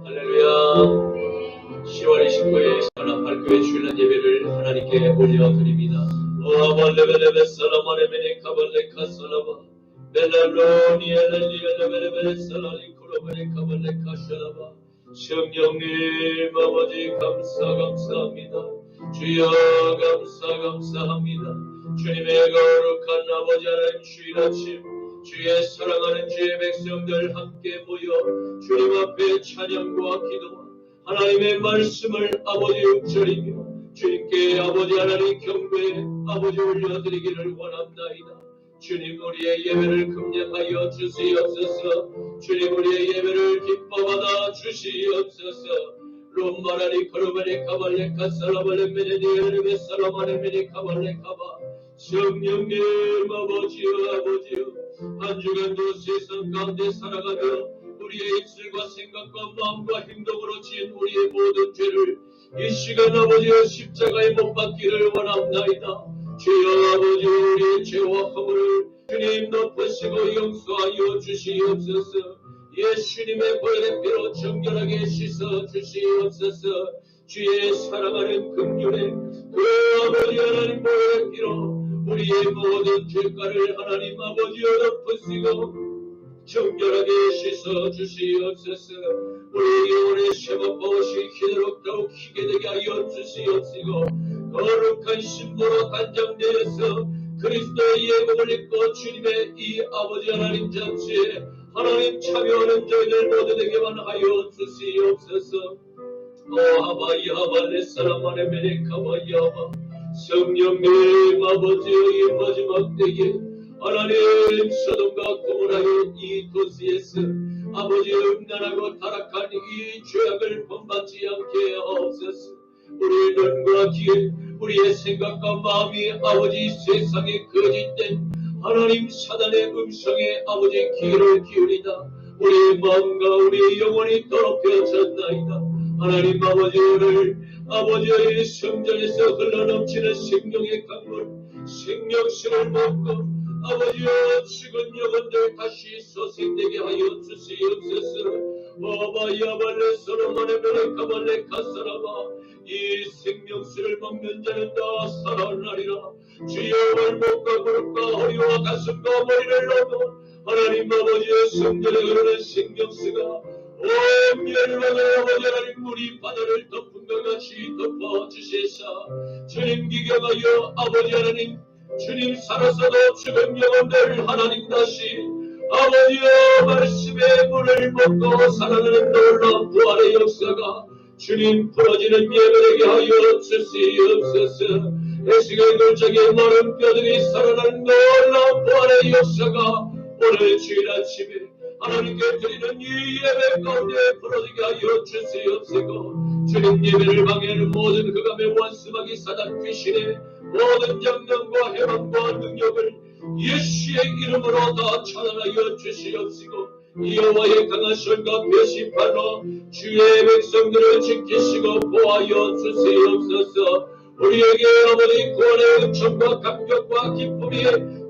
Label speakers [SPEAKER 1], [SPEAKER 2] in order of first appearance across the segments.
[SPEAKER 1] 할렐루야. 10월 29일 하나팔교회 주일날 예배를 하나님께 올려드립니다. 오아발레벨레베 살라마레메네 카발레카 살라바 멜랄로니엘렐리엘레벨레벨 살라리 쿠로베네 카발레카 샬라바 성령님 아버지 감사합니다. 주여 감사합니다. 주님의 거룩한 아버지 하나님 주일 아침 주의 사랑하는 주의 백성들 함께 모여 주님 앞에 찬양과 기도와 하나님의 말씀을 아버지 읊조리며 주님께 아버지 하나님 경배에 아버지 올려드리기를 원합나이다. 주님 우리의 예배를 긍량하여 주시옵소서. 주님 우리의 예배를 기뻐받아 주시옵소서. 롬마라리 코르바리 카발레카 살라발레 메네디에르베 살라마레 카발레 카바 성령님 아버지여 한 주간도 세상 가운데 살아가며 우리의 입술과 생각과 마음과 행동으로 지은 우리의 모든 죄를 이 시간 아버지여 십자가에 못 박기를 원합나이다. 주여 아버지 우리의 죄와 허물을 주님 덮으시고 용서하여 주시옵소서. 예수님의 보혈의 피로 정결하게 씻어 주시옵소서. 주의 사랑하는 긍휼에 그 아버지 하나님 보혈의 피로 우리의 모든 죄가를 하나님 아버지여 덮으시고 정결하게 씻어 주시옵소서. 우리 영혼의 쇠법없이 희도록 더욱 희게 되게 하여 주시옵시고 거룩한 신부로 단장되어서 그리스도의 예복을 입고 주님의 이 아버지 하나님 잔치에 하나님 참여하는 저희들 모두에게만 하여 주시옵소서. 아바야발레 사라마레 메레카바야바 성령님 아버지의 마지막 때에 하나님 소돔과 고모라의 이 도시에서 아버지 음란하고 타락한 이 죄악을 본받지 않게 하옵소서. 우리의 눈과 귀에 우리의 생각과 마음이 아버지 세상에 거짓된 하나님 사단의 음성에 아버지 귀를 기울이다 우리의 마음과 우리의 영혼이 더럽혀졌나이다. 하나님 아버지 오늘 아버지의 성전에서 흘러넘치는 생명의 강물 생명수를 먹고 아버지여 죽은 영혼들 다시 소생되게 하여 주시옵소서. 오바야발레 소로마네 메레카발레 카사라바 이 생명수를 먹는 자는 다 살아나리라. 주여 발목과 무릎과 허리와 가슴과 머리를 넘어 하나님 아버지의 성전에 흐르는 생명수가 온 열방의 아버지 하나님 물이 바다를 덮은 것 같이 덮어주시사 주님 기경하여 아버지 하나님 주님 살아서도 죽은 영혼들 하나님 다시 아버지여 말씀의 물을 먹고 살아나는 놀라운 부활의 역사가 주님 풀어지는 예배되게 하여 주시옵소서. 애식의 골짜기에 마른 뼈들이 살아나는 놀라운 부활의 역사가 오늘 주일 아침에 하나님께 드리는 이 예배 가운데 풀어지게 하여 주시옵시고 주님 예배를 방해하는 모든 흑암의 원수마귀 사단 귀신의 모든 장난과 해방과 능력을 예수의 이름으로 다 차단하여 주시옵시고 여호와의 강한 손과 배신팔로 주의 백성들을 지키시고 보호하여 주시옵소서. 우리에게 아버지 구원의 은총과 감격과 기쁨이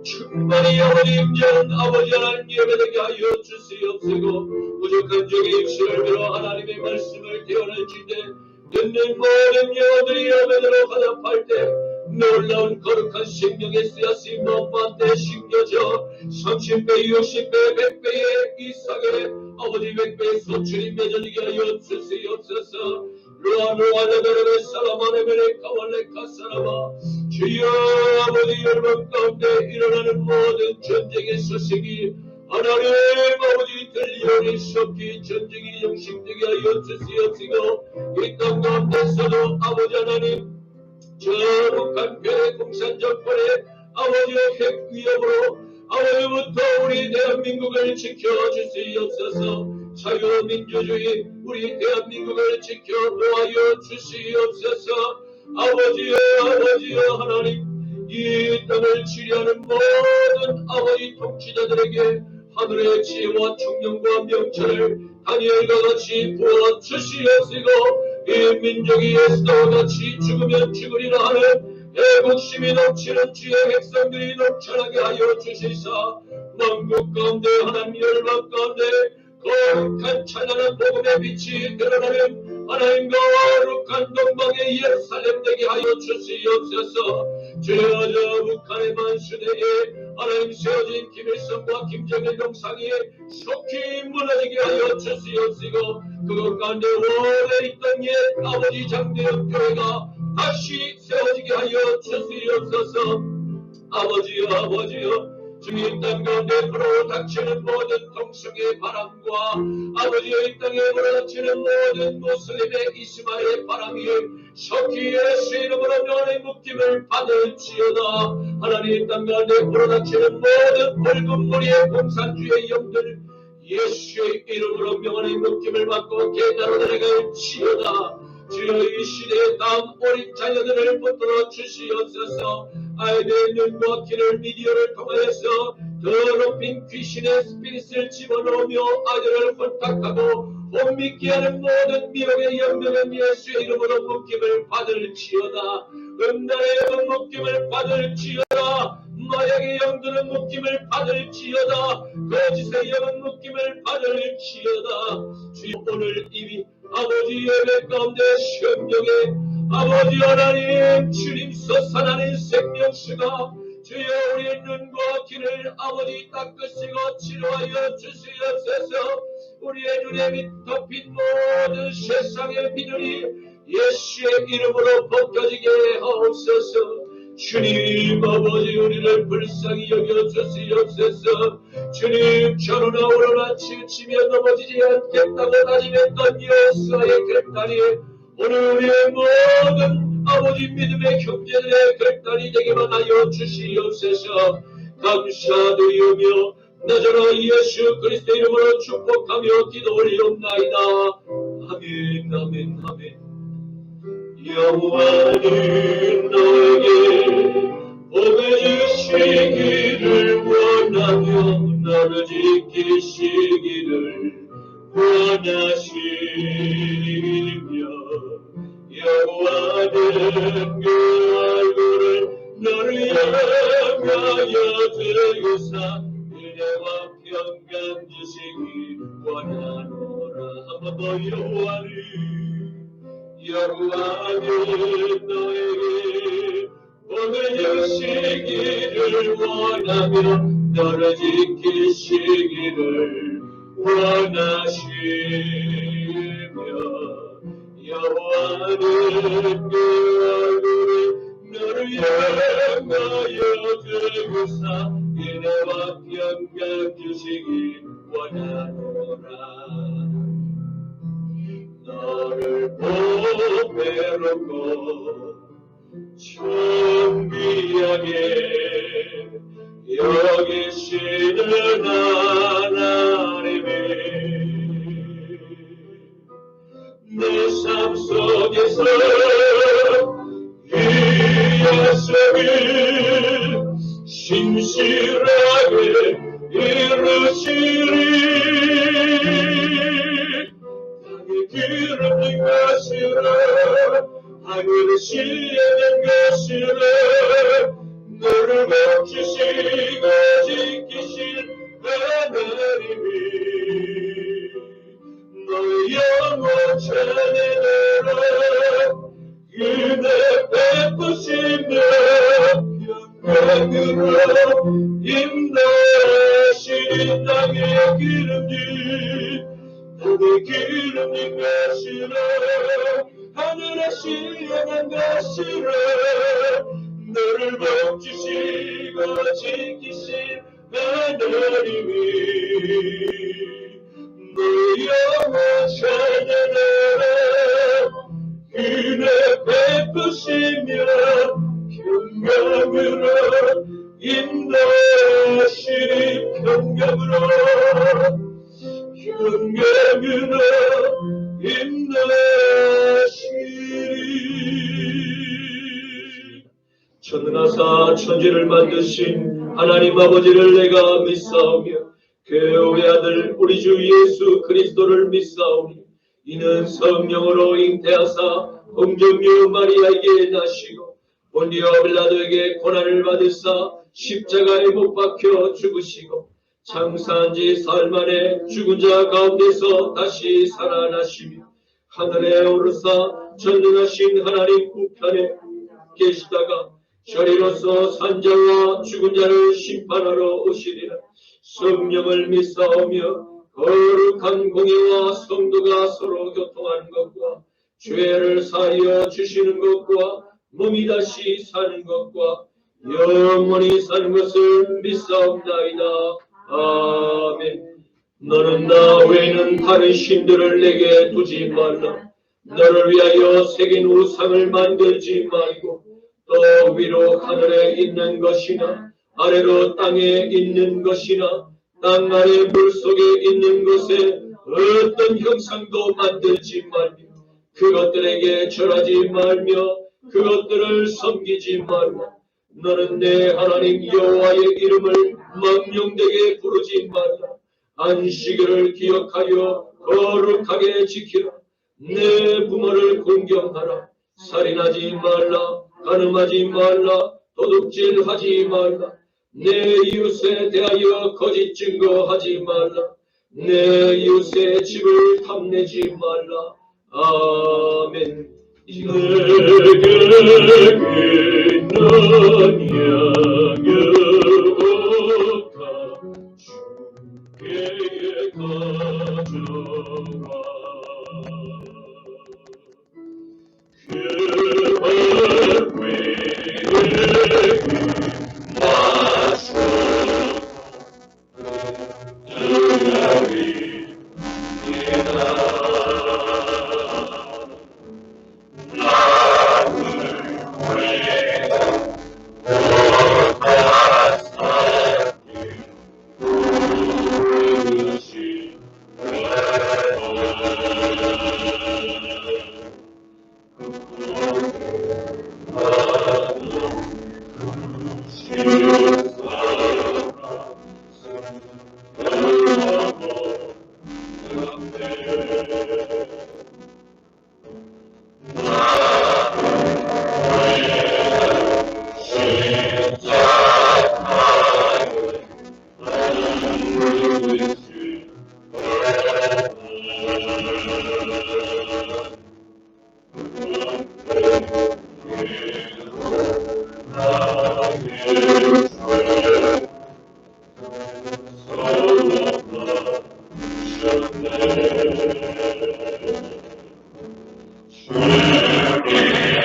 [SPEAKER 1] 충만히 아버지 임재하는 아버지 하나님 예배되게 하여 주시옵시고 부족한 적의 입술을 빌어 하나님의 말씀을 대언할지때 듣는 모든 영혼들이 예배대로 화답할 때 놀라운 거룩한 생명의 씨앗이 몸한테 심겨져 30배, 60배, 100배의 이상의 아버지 100배의 소출이 맺어지게 하여 주시옵소서. 루아루아레베레 살라마레베레 카왈레카 살라마 주여 아버지 열방 가운데 일어나는 모든 전쟁의 소식이 하나님 아버지 들리오니 속히 전쟁이 영식되게 하여 주시옵시고 이 땅 가운데서도 아버지 하나님 저 북한 교회 공산 정권의 아버지의 핵 위협으로 아버지부터 우리 대한민국을 지켜주시옵소서. 자유민주주의 우리 대한민국을 지켜놓아여 주시옵소서. 아버지여 하나님 이 땅을 치리하는 모든 아버지 통치자들에게 하늘의 지혜와 총명과 명철을 다니엘과 같이 부어 주시옵시고 이 민족이 에스더와 같이 죽으면 죽으리라 하는 애국심이 넘치는 주의 백성들이 넘쳐나게 하여 주시사 만국 가운데 하나님 열방 가운데 거룩한 찬란한 복음의 빛이 드러나는 하나님과 거룩한 동방의 예루살렘 되게 하여 주시옵소서. 주여 저 북한의 만수대에 하나님 세워진 김일성과 김정일 동상이 속히 무너지게 하여 주시옵시고 그것 가운데 오래 있던 옛 아버지 장대역 교회가 다시 세워지게 하여 주시옵소서. 아버지여 주님 땅 가운데 불어닥치는 모든 동성의 바람과 아버지여 이 땅에 불어닥치는 모든 무슬림의 이스마엘의 바람이 속히 예수 이름으로 명하는 묶임을 받을지어다. 하나님 땅 가운데 불어닥치는 모든 붉은 무리의 공산주의 영들 예수의 이름으로 명하는 묶임을 받고 계단으로 내려갈지어다. 주여 이 시대의 다음 어린 자녀들을 붙들어 주시옵소서. 아이들의 눈과 귀를 미디어를 통하여서 더럽힌 귀신의 스피릿을 집어넣으며 아이들을 혼탁하고 혼미케 하는 모든 미혹의 영들은 예수의 이름으로 묶임을 받을지어다. 음란의 묶임을 받을지어다. 마약의 영들은 묶임을 받을지어다. 거짓의 영은 묶임을 받을지어다. 주여 오늘 이미 아버지 예배 가운데 성령의 아버지 하나님 주님 솟아나는 생명수가 주여 우리의 눈과 귀를 아버지 닦으시고 치료하여 주시옵소서. 우리의 눈에 빛 덮인 모든 세상의 비늘이 예수의 이름으로 벗겨지게 하옵소서. 주님 아버지 우리를 불쌍히 여겨 주시옵소서. 주님 저러나 오러나 치우치며 넘어지지 않겠다고 다짐했던 여호수아의 결단이 오늘 우리의 모든 아버지 믿음의 형제들의 결단이 되기만 하여 주시옵소서. 감사드리오며 나저나 예수 그리스도 이름으로 축복하며 기도 올리옵나이다. 아멘 아멘 아멘. 여호와는 너에게 복을 주시기를 원하며 너를 지키시기를 원하시며 여호와는 그 얼굴을 너를 향하여 들으사 은혜와 평강 주시기 원하노라. 한번 더 여호와는 너에게 복을 주시기를 원하며 너를 지키시기를 원하시며 여호와는 그 얼굴을 너를 향하여 들으사 은혜와 평강 주시기 원하노라. 너를 보배롭고 존귀하게 여기시는 하나님이 내 삶 속에서 이 약속을 신실하게 이루시리. 기름진 것이라 하늘의 신뢰된 것이라 너를 멈추시고 지키신 하나님이 너의 영혼 찬양하라. 은혜 베푸시며 평강으로 인도하시는 땅의 기름진 너의 기름진 것이라 하늘의 신령한 것이라 너를 멈추시고 지키신 하나님이 너의 영혼 찬양하라. 은혜 베푸시며 평강으로 인도하시니 평강으로 인도하시리. 천하사 천지를 만드신 하나님 아버지를 내가 믿사오며 교회 아들 우리 주 예수 그리스도를 믿사오니 이는 성령으로 잉태하사 동정녀 마리아에게 나시고 본디오 빌라도에게 고난을 받으사 십자가에 못 박혀 죽으시고 장사한 지 사흘 만에 죽은 자 가운데서 다시 살아나시며 하늘에 오르사 전능하신 하나님 우편에 계시다가 저리로서 산자와 죽은 자를 심판하러 오시리라. 성령을 믿사오며 거룩한 공예와 성도가 서로 교통하는 것과 죄를 사하여 주시는 것과 몸이 다시 사는 것과 영원히 사는 것을 믿사옵나이다. 아멘. 너는 나 외에는 다른 신들을 내게 두지 말라. 너를 위하여 새긴 우상을 만들지 말고 또 위로 하늘에 있는 것이나 아래로 땅에 있는 것이나 땅 아래 물속에 있는 것에 어떤 형상도 만들지 말며 그것들에게 절하지 말며 그것들을 섬기지 말라. 너는 내 하나님 여호와의 이름을 망령되게 부르지 말라. 안식일을 기억하여 거룩하게 지키라. 내 부모를 공경하라. 살인하지 말라. 간음하지 말라. 도둑질하지 말라. 내 이웃에 대하여 거짓 증거하지 말라. 내 이웃의 집을 탐내지 말라. 아멘. 내게 빛난 양의 옷다 주께 가져와 그발 위에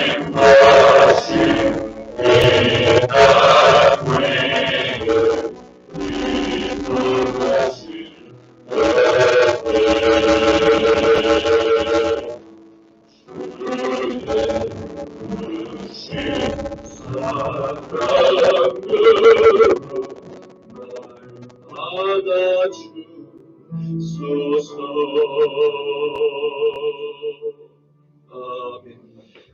[SPEAKER 1] 마셔 뜨거이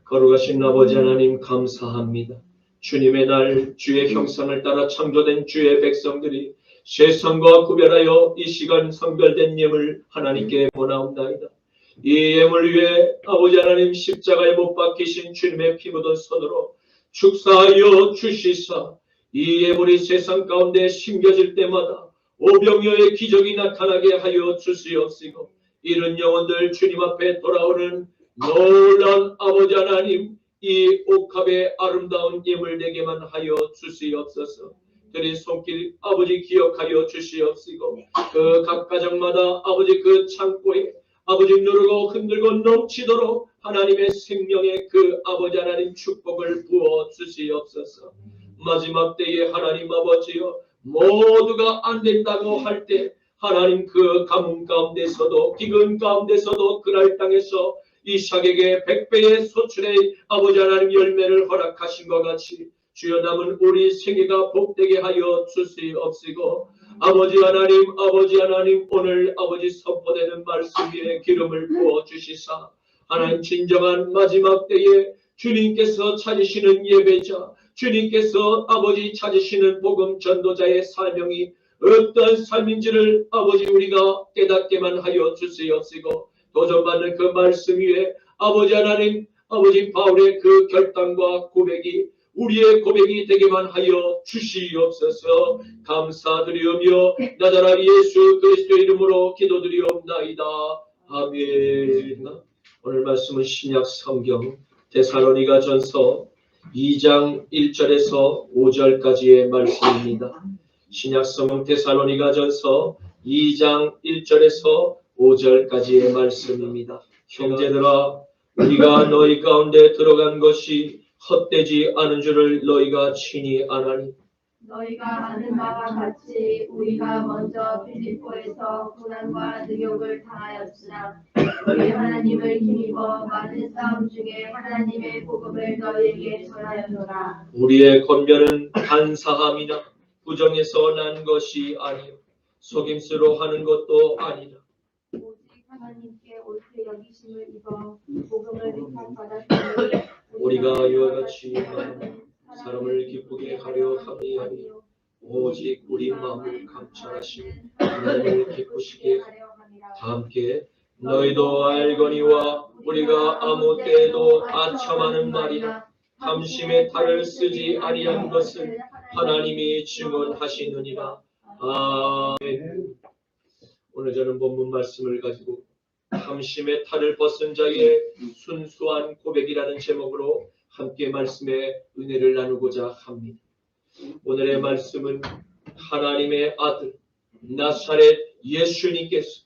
[SPEAKER 1] 거룩하신 아버지 하나님 감사합니다. 주님의 날 주의 형상을 따라 창조된 주의 백성들이 세상과 구별하여 이 시간 성별된 예물 하나님께 보나옵나이다. 이 예물 위에 아버지 하나님 십자가에 못 박히신 주님의 피 묻은 손으로 축사하여 주시사 이 예물이 세상 가운데 심겨질 때마다 오병이어의 기적이 나타나게 하여 주시옵시고 이런 영혼들 주님 앞에 돌아오는 놀라운 아버지 하나님 이 옥합의 아름다운 예물 되게만 하여 주시옵소서. 드린 손길 아버지 기억하여 주시옵시고 그 각 가정마다 아버지 그 창고에 아버지 누르고 흔들고 넘치도록 하나님의 생명의 그 아버지 하나님 축복을 부어 주시옵소서. 마지막 때에 하나님 아버지여 모두가 안 된다고 할 때 하나님 그 가뭄 가운데서도 기근 가운데서도 그날 땅에서 이삭에게 100배의 소출의 아버지 하나님 열매를 허락하신 것 같이 주여 남은 우리 생애가 복되게 하여 주시옵시고 아버지 하나님 오늘 아버지 선포되는 말씀 위에 기름을 부어 주시사 하나님 진정한 마지막 때에 주님께서 찾으시는 예배자 주님께서 아버지 찾으시는 복음 전도자의 사명이 어떤 삶인지를 아버지 우리가 깨닫게만 하여 주시옵시고 도전받는 그 말씀 위에 아버지 하나님 아버지 바울의 그 결단과 고백이 우리의 고백이 되게만 하여 주시옵소서. 감사드리오며 나자라 예수 그리스도의 이름으로 기도드리옵나이다. 아멘. 오늘 말씀은 신약 성경 데살로니가전서 2장 1절에서 5절까지의 말씀입니다. 신약 성경 데살로니가전서 2장 1절에서 5절까지의 말씀입니다. 형제들아, 우리가 너희 가운데 들어간 것이 헛되지 않은 줄을 너희가 친히 아나니,
[SPEAKER 2] 너희가 아는 바와 같이 우리가 먼저 빌립보에서 고난과 능욕을 당하였으나 우리 하나님을 힘입어 많은 싸움 중에 하나님의 복음을 너희에게 전하였노라.
[SPEAKER 1] 우리의 권면은 간사함이나 부정에서 난 것이 아니요 속임수로 하는 것도 아니라
[SPEAKER 2] 오직 하나님께 옳게 여기심을 입어 복음을 위탁받았으니
[SPEAKER 1] 우리가 이와 같이 사람을 기쁘게 하려 함이 아니요 오직 우리 마음을 감찰하시고 하나님을 기쁘시게 다 함께 너희도 알거니와 우리가 아무 때에도 아첨하는 말이나 탐심의 탈을 쓰지 아니한 것을 하나님이 증언하시느니라. 아멘. 오늘 저는 본문 말씀을 가지고 탐심의 탈을 벗은 자의 순수한 고백이라는 제목으로 함께 말씀의 은혜를 나누고자 합니다. 오늘의 말씀은 하나님의 아들 나사렛 예수님께서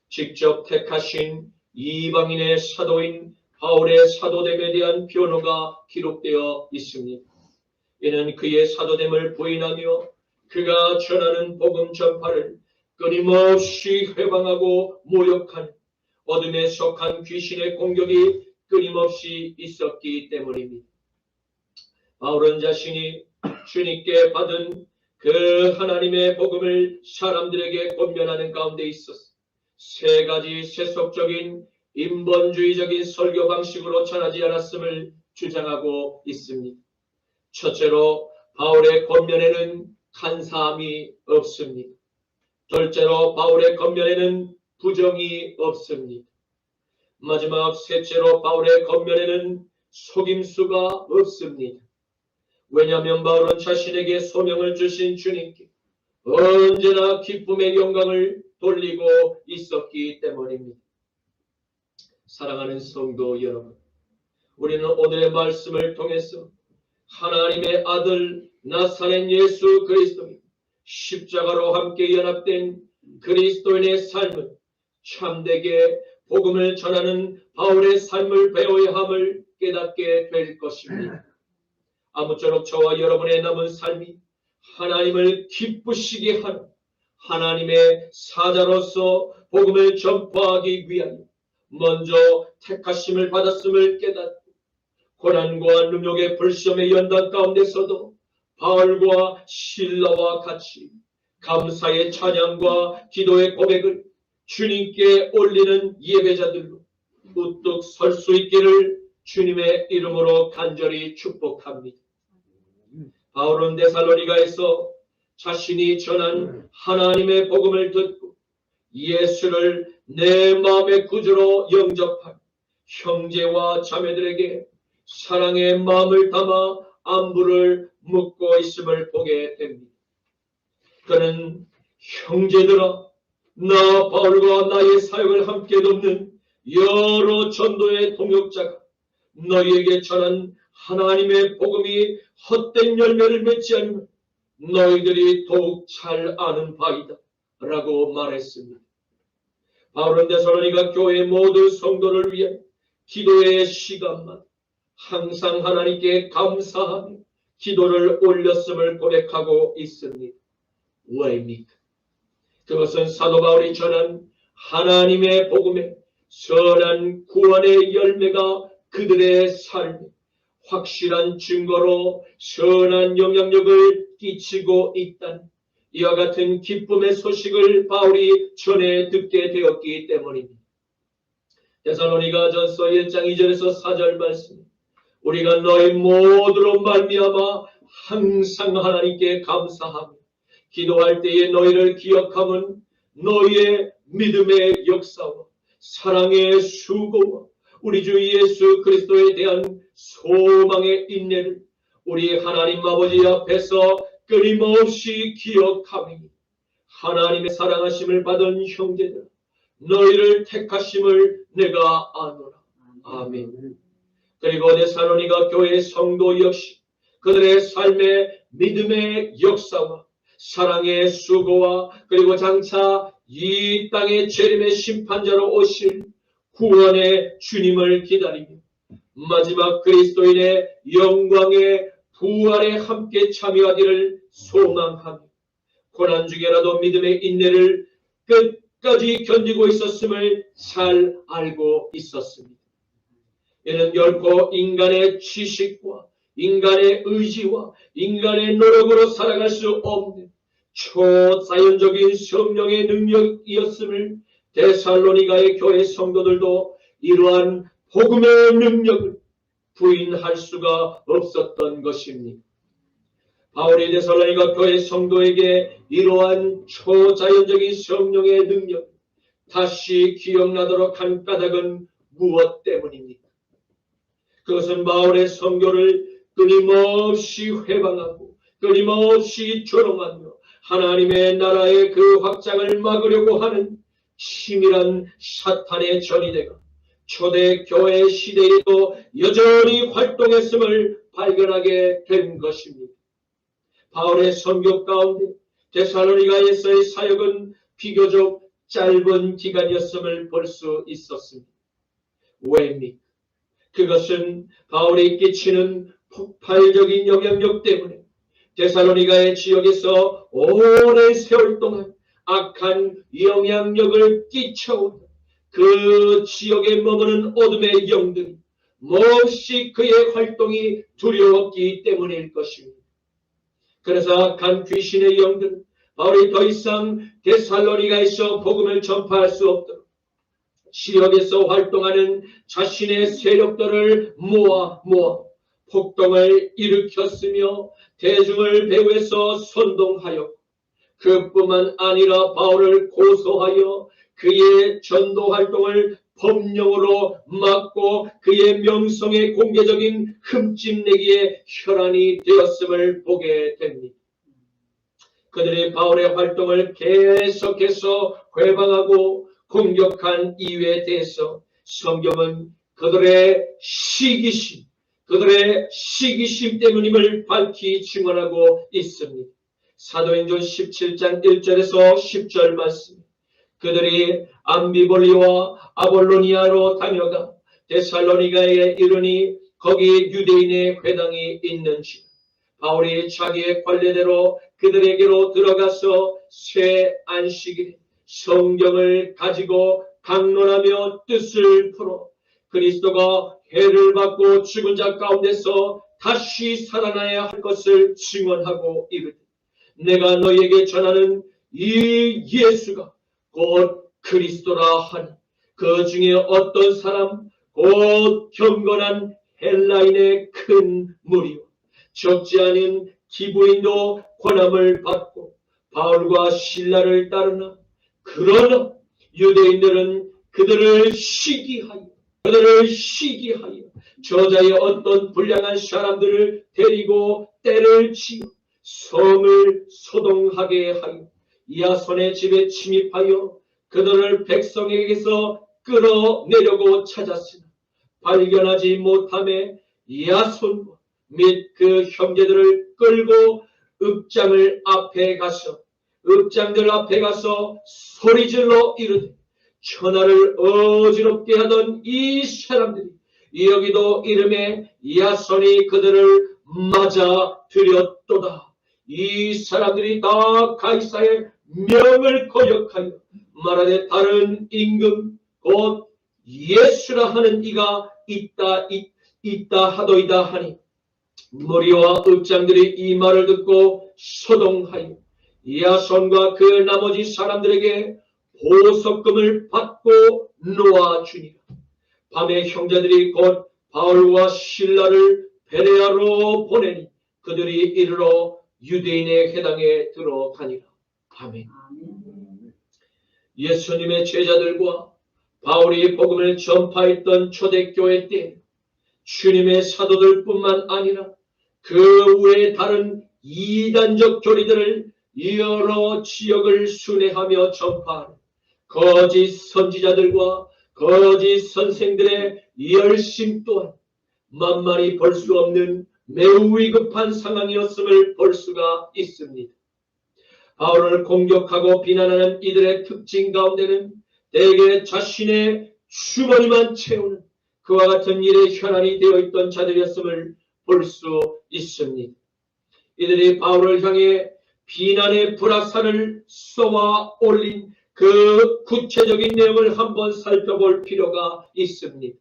[SPEAKER 1] 직접 택하신 이방인의 사도인 바울의 사도됨에 대한 변호가 기록되어 있습니다. 이는 그의 사도됨을 부인하며 그가 전하는 복음 전파를 끊임없이 회방하고 모욕한 어둠에 속한 귀신의 공격이 끊임없이 있었기 때문입니다. 바울은 자신이 주님께 받은 그 하나님의 복음을 사람들에게 권면하는 가운데 있어서 세 가지 세속적인 인본주의적인 설교 방식으로 전하지 않았음을 주장하고 있습니다. 첫째로 바울의 권면에는 간사함이 없습니다. 둘째로 바울의 권면에는 부정이 없습니다. 마지막 셋째로 바울의 권면에는 속임수가 없습니다. 왜냐하면 바울은 자신에게 소명을 주신 주님께 언제나 기쁨의 영광을 돌리고 있었기 때문입니다. 사랑하는 성도 여러분, 우리는 오늘의 말씀을 통해서 하나님의 아들 나사렛 예수 그리스도의 십자가로 함께 연합된 그리스도인의 삶은 참되게 복음을 전하는 바울의 삶을 배워야 함을 깨닫게 될 것입니다. 아무쪼록 저와 여러분의 남은 삶이 하나님을 기쁘시게 하는 하나님의 사자로서 복음을 전파하기 위하여 먼저 택하심을 받았음을 깨닫고 고난과 능력의 불시험의 연단 가운데서도 바울과 실라와 같이 감사의 찬양과 기도의 고백을 주님께 올리는 예배자들로 우뚝 설 수 있기를 주님의 이름으로 간절히 축복합니다. 바울은 데살로니가에서 자신이 전한 하나님의 복음을 듣고 예수를 내 마음의 구주로 영접한 형제와 자매들에게 사랑의 마음을 담아 안부를 묻고 있음을 보게 됩니다. 그는 형제들아, 나 바울과 나의 사역을 함께 돕는 여러 전도의 동역자가 너희에게 전한 하나님의 복음이 헛된 열매를 맺지 않으면 너희들이 더욱 잘 아는 바이다 라고 말했습니다. 바울은 데살로니가 교회 모든 성도를 위해 기도의 시간만 항상 하나님께 감사하며 기도를 올렸음을 고백하고 있습니다. 왜입니까? 그것은 사도 바울이 전한 하나님의 복음에 선한 구원의 열매가 그들의 삶에 확실한 증거로 선한 영향력을 끼치고 있다는 이와 같은 기쁨의 소식을 바울이 전해 듣게 되었기 때문입니다. 데살로니가전서 1장 2절에서 4절 말씀, 우리가 너희 모두로 말미암아 항상 하나님께 감사하며 기도할 때에 너희를 기억함은 너희의 믿음의 역사와 사랑의 수고와 우리 주 예수 그리스도에 대한 소망의 인내를 우리 하나님 아버지 앞에서 끊임없이 기억하며 하나님의 사랑하심을 받은 형제들, 너희를 택하심을 내가 아노라. 아멘. 그리고 데살로니가 교회 성도 역시 그들의 삶의 믿음의 역사와 사랑의 수고와 그리고 장차 이 땅의 재림의 심판자로 오실 구원의 주님을 기다리며 마지막 그리스도인의 영광의 부활에 함께 참여하기를 소망하며 고난 중에라도 믿음의 인내를 끝까지 견디고 있었음을 잘 알고 있었습니다. 이는 결코 인간의 지식과 인간의 의지와 인간의 노력으로 살아갈 수 없는 초자연적인 성령의 능력이었음을 데살로니가의 교회 성도들도 이러한 복음의 능력을 부인할 수가 없었던 것입니다. 바울이 데살로니가 교회 성도에게 이러한 초자연적인 성령의 능력 다시 기억나도록 한 까닭은 무엇 때문입니까? 그것은 바울의 선교를 끊임없이 회방하고 끊임없이 조롱하며 하나님의 나라의 그 확장을 막으려고 하는 치밀한 사탄의 전이대가 초대교회 시대에도 여전히 활동했음을 발견하게 된 것입니다. 바울의 선교 가운데 데살로니가에서의 사역은 비교적 짧은 기간이었음을 볼 수 있었습니다. 왜입니까? 그것은 바울이 끼치는 폭발적인 영향력 때문에 데살로니가의 지역에서 오랜 세월 동안 악한 영향력을 끼쳐온 그 지역에 머무는 어둠의 영들이 몹시 그의 활동이 두려웠기 때문일 것입니다. 그래서 악한 귀신의 영들은 바울이 더 이상 데살로니가에서 복음을 전파할 수 없도록 지역에서 활동하는 자신의 세력들을 모아 폭동을 일으켰으며 대중을 배후에서 선동하였고 그뿐만 아니라 바울을 고소하여 그의 전도 활동을 법령으로 막고 그의 명성의 공개적인 흠집내기에 혈안이 되었음을 보게 됩니다. 그들이 바울의 활동을 계속해서 회방하고 공격한 이유에 대해서 성경은 그들의 시기심 때문임을 밝히 증언하고 있습니다. 사도행전 17장 1절에서 10절 말씀. 그들이 암비볼리와 아볼로니아로 다녀가 데살로니가에 이르니 거기 유대인의 회당이 있는지 바울이 자기의 관례대로 그들에게로 들어가서 새 안식일에 성경을 가지고 강론하며 뜻을 풀어 그리스도가 해를 받고 죽은 자 가운데서 다시 살아나야 할 것을 증언하고 이르되 내가 너희에게 전하는 이 예수가 곧 그리스도라 하니 그 중에 어떤 사람 곧 경건한 헬라인의 큰 무리와 적지 않은 기부인도 권함을 받고 바울과 실라를 따르나 그러나 유대인들은 그들을 시기하여 저자의 어떤 불량한 사람들을 데리고 때를 지어 성을 소동하게 하여 야손의 집에 침입하여 그들을 백성에게서 끌어내려고 찾았으나 발견하지 못함에 야손과 및 그 형제들을 끌고 읍장들 앞에 가서 소리질러 이르되 천하를 어지럽게 하던 이 사람들이 여기도 이름에 야손이 그들을 맞아 들였도다. 이 사람들이 다 가이사의 명을 거역하여 말하되 다른 임금 곧 예수라 하는 이가 있다 하도이다 하니 무리와 읍장들이 이 말을 듣고 소동하여 야손과 그 나머지 사람들에게 보석금을 받고 놓아주니라. 밤에 형제들이 곧 바울과 실라를 베레아로 보내니 그들이 이르러 유대인의 회당에 들어가니라. 아멘. 예수님의 제자들과 바울이 복음을 전파했던 초대교회 때 주님의 사도들뿐만 아니라 그 외에 다른 이단적 교리들을 여러 지역을 순회하며 전파하는 거짓 선지자들과 거짓 선생들의 열심 또한 만만히 볼 수 없는 매우 위급한 상황이었음을 볼 수가 있습니다. 바울을 공격하고 비난하는 이들의 특징 가운데는 대개 자신의 주머니만 채우는 그와 같은 일에 현안이 되어 있던 자들이었음을 볼 수 있습니다. 이들이 바울을 향해 비난의 불화살을 쏘아 올린 그 구체적인 내용을 한번 살펴볼 필요가 있습니다.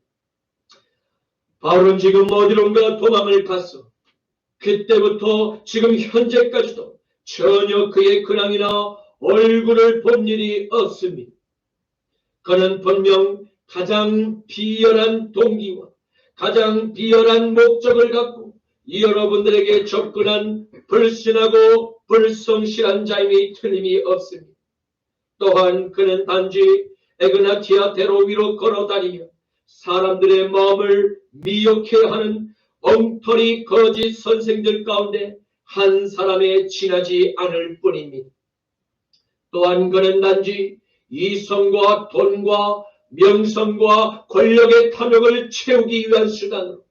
[SPEAKER 1] 바울은 지금 어디론가 도망을 갔어. 그때부터 지금 현재까지도 전혀 그의 근황이나 얼굴을 본 일이 없습니다. 그는 분명 가장 비열한 동기와 가장 비열한 목적을 갖고 여러분들에게 접근한 불신하고 불성실한 자임이 틀림이 없습니다. 또한 그는 단지 에그나티아 대로 위로 걸어다니며 사람들의 마음을 미혹해 하는 엉터리 거짓 선생들 가운데 한 사람에 지나지 않을 뿐입니다. 또한 그는 단지 이성과 돈과 명성과 권력의 탐욕을 채우기 위한 수단으로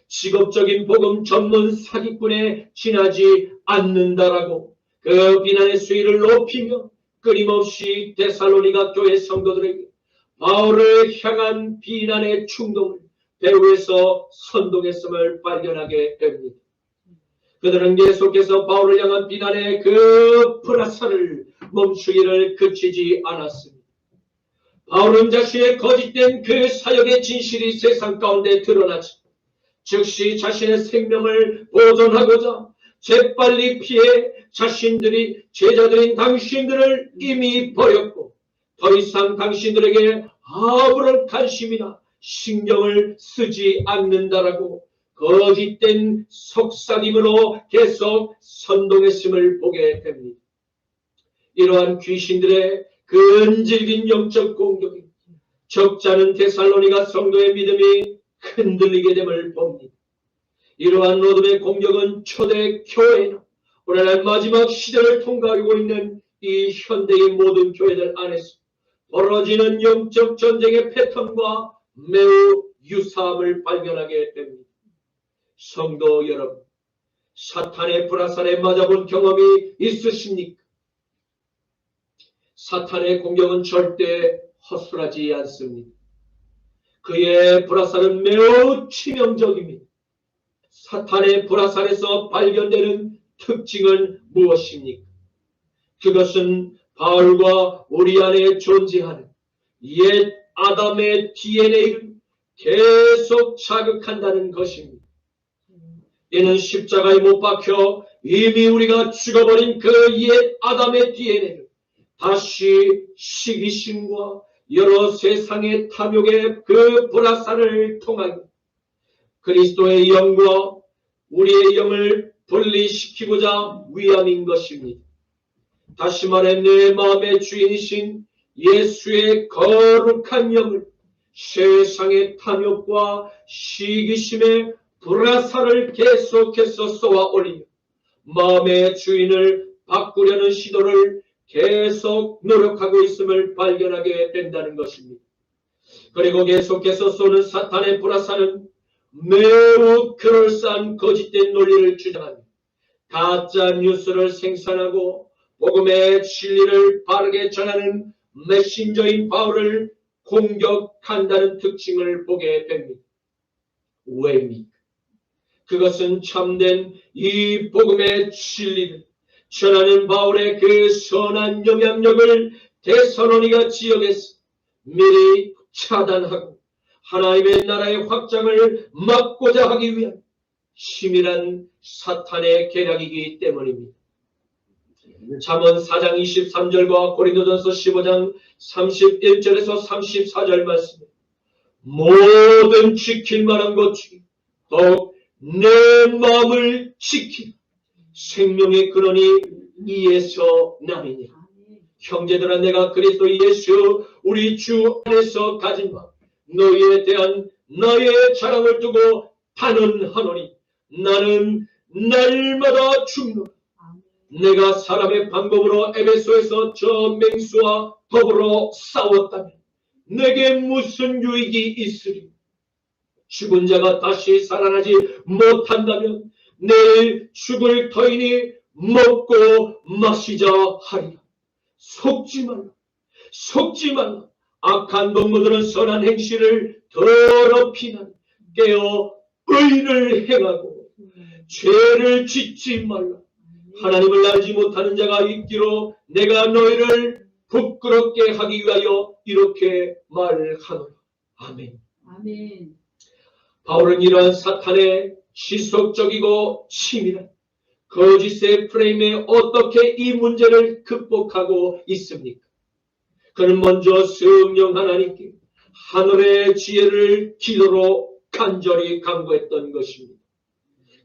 [SPEAKER 1] 직업적인 복음 전문 사기꾼에 지나지 않는다라고 그 비난의 수위를 높이며 끊임없이 데살로니가 교회 성도들에게 바울을 향한 비난의 충동을 배후에서 선동했음을 발견하게 됩니다. 그들은 계속해서 바울을 향한 비난의 그 불화살을 멈추기를 그치지 않았습니다. 바울은 자신의 거짓된 그 사역의 진실이 세상 가운데 드러나지 즉시 자신의 생명을 보존하고자 재빨리 피해 자신들이 제자들인 당신들을 이미 버렸고 더 이상 당신들에게 아무런 관심이나 신경을 쓰지 않는다라고 거짓된 속삭임으로 계속 선동했음을 보게 됩니다. 이러한 귀신들의 근질긴 영적 공격이 적지 않은 데살로니가 성도의 믿음이 흔들리게 됨을 봅니다. 이러한 어둠의 공격은 초대 교회나 오늘날 마지막 시대를 통과하고 있는 이 현대의 모든 교회들 안에서 벌어지는 영적 전쟁의 패턴과 매우 유사함을 발견하게 됩니다. 성도 여러분, 사탄의 불화살에 맞아본 경험이 있으십니까? 사탄의 공격은 절대 허술하지 않습니다. 그의 불화살은 매우 치명적입니다. 사탄의 불화살에서 발견되는 특징은 무엇입니까? 그것은 바울과 우리 안에 존재하는 옛 아담의 DNA를 계속 자극한다는 것입니다. 이는 십자가에 못 박혀 이미 우리가 죽어버린 그 옛 아담의 DNA를 다시 시기심과 여러 세상의 탐욕의 그 불화살을 통하여 그리스도의 영과 우리의 영을 분리시키고자 위함인 것입니다. 다시 말해 내 마음의 주인이신 예수의 거룩한 영을 세상의 탐욕과 시기심의 불화살을 계속해서 쏘아 올리며 마음의 주인을 바꾸려는 시도를 계속 노력하고 있음을 발견하게 된다는 것입니다. 그리고 계속해서 쏘는 사탄의 불화살은 매우 그럴싸한 거짓된 논리를 주장하며 가짜 뉴스를 생산하고 복음의 진리를 바르게 전하는 메신저인 바울을 공격한다는 특징을 보게 됩니다. 왜입니까? 그것은 참된 이 복음의 진리를 전하는 바울의 그 선한 영향력을 데살로니가 지역에서 미리 차단하고 하나님의 나라의 확장을 막고자 하기 위한 치밀한 사탄의 계략이기 때문입니다. 잠언 4장 23절과 고린도전서 15장 31절에서 34절 말씀 모든 지킬 만한 것 중에 더욱 내 마음을 지키라. 생명의 근원이 이에서 나니니. 형제들아 내가 그리스도 예수 우리 주 안에서 가진 바 너희에 대한 나의 자랑을 두고 단언하노니 나는 날마다 죽노라. 내가 사람의 방법으로 에베소에서 저 맹수와 더불어 싸웠다면 내게 무슨 유익이 있으리? 죽은 자가 다시 살아나지 못한다면 내일 죽을 터이니 먹고 마시자 하리라. 속지 말라. 속지 말라. 악한 동무들은 선한 행실을 더럽히나 깨어 의를 행하고 죄를 짓지 말라. 하나님을 알지 못하는 자가 있기로 내가 너희를 부끄럽게 하기 위하여 이렇게 말하노라. 아멘.
[SPEAKER 3] 아멘.
[SPEAKER 1] 바울은 이러한 사탄의 지속적이고 치밀한 거짓의 프레임에 어떻게 이 문제를 극복하고 있습니까? 그는 먼저 성령 하나님께 하늘의 지혜를 기도로 간절히 간구했던 것입니다.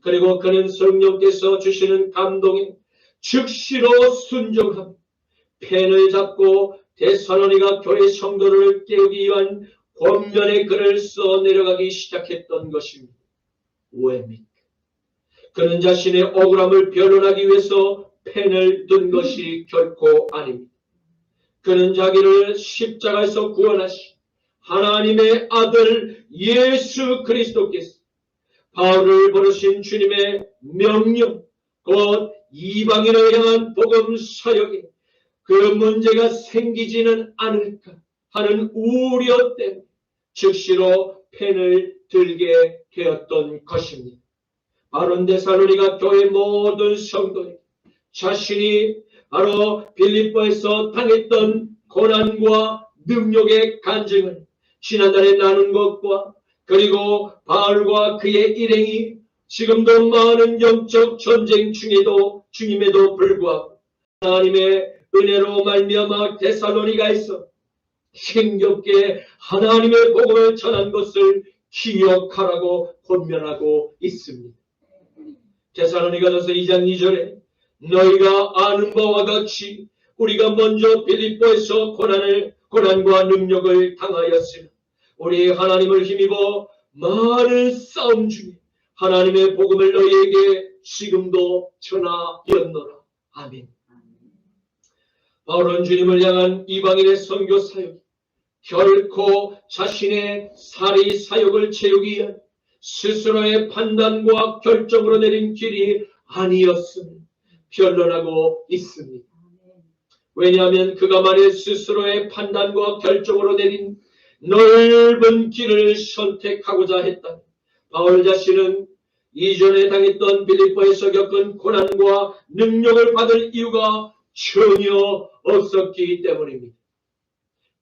[SPEAKER 1] 그리고 그는 성령께서 주시는 감동에 즉시로 순종하며 펜을 잡고 데살로니가 교회 성도를 깨우기 위한 권면의 글을 써 내려가기 시작했던 것입니다. 왜입니까? 그는 자신의 억울함을 변론하기 위해서 펜을 든 것이 결코 아닙니다. 그는 자기를 십자가에서 구원하신 하나님의 아들 예수 그리스도께서 바울을 부르신 주님의 명령, 곧 이방인을 향한 복음 사역에 그 문제가 생기지는 않을까 하는 우려 때문에 즉시로 펜을 들게 되었던 것입니다. 바로 데살로니가 교회 모든 성도에 자신이 바로 빌립보에서 당했던 고난과 능력의 간증을 지난달에 나눈 것과 그리고 바울과 그의 일행이 지금도 많은 영적 전쟁 중임에도 불구하고 하나님의 은혜로 말미암아 데살로니가에서 힘겹게 하나님의 복음을 전한 것을 기억하라고 권면하고 있습니다. 데살로니가전서 2장 2절에 너희가 아는 바와 같이 우리가 먼저 빌립보에서 고난과 능력을 당하였으나 우리 하나님을 힘입어 많은 싸움 중에 하나님의 복음을 너희에게 지금도 전하였노라. 아멘. 바울은 주님을 향한 이방인의 선교 사역, 결코 자신의 사리 사역을 채우기 위한 스스로의 판단과 결정으로 내린 길이 아니었음을 변론하고 있습니다. 왜냐하면 그가 만일 스스로의 판단과 결정으로 내린 넓은 길을 선택하고자 했다면 바울 자신은 이전에 당했던 빌립보에서 겪은 고난과 능력을 받을 이유가 전혀 없었기 때문입니다.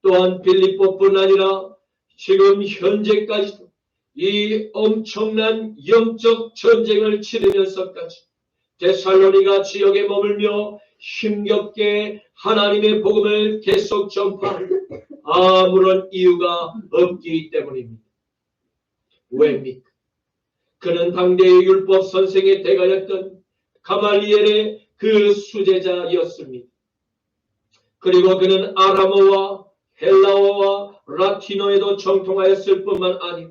[SPEAKER 1] 또한 빌립보뿐 아니라 지금 현재까지도 이 엄청난 영적 전쟁을 치르면서까지 데살로니가 지역에 머물며 힘겹게 하나님의 복음을 계속 전파할 아무런 이유가 없기 때문입니다. 왜입니까? 그는 당대의 율법 선생의 대가였던 가말리엘의 그 수제자였습니다. 그리고 그는 아람어와 헬라어와 라틴어에도 정통하였을 뿐만 아니라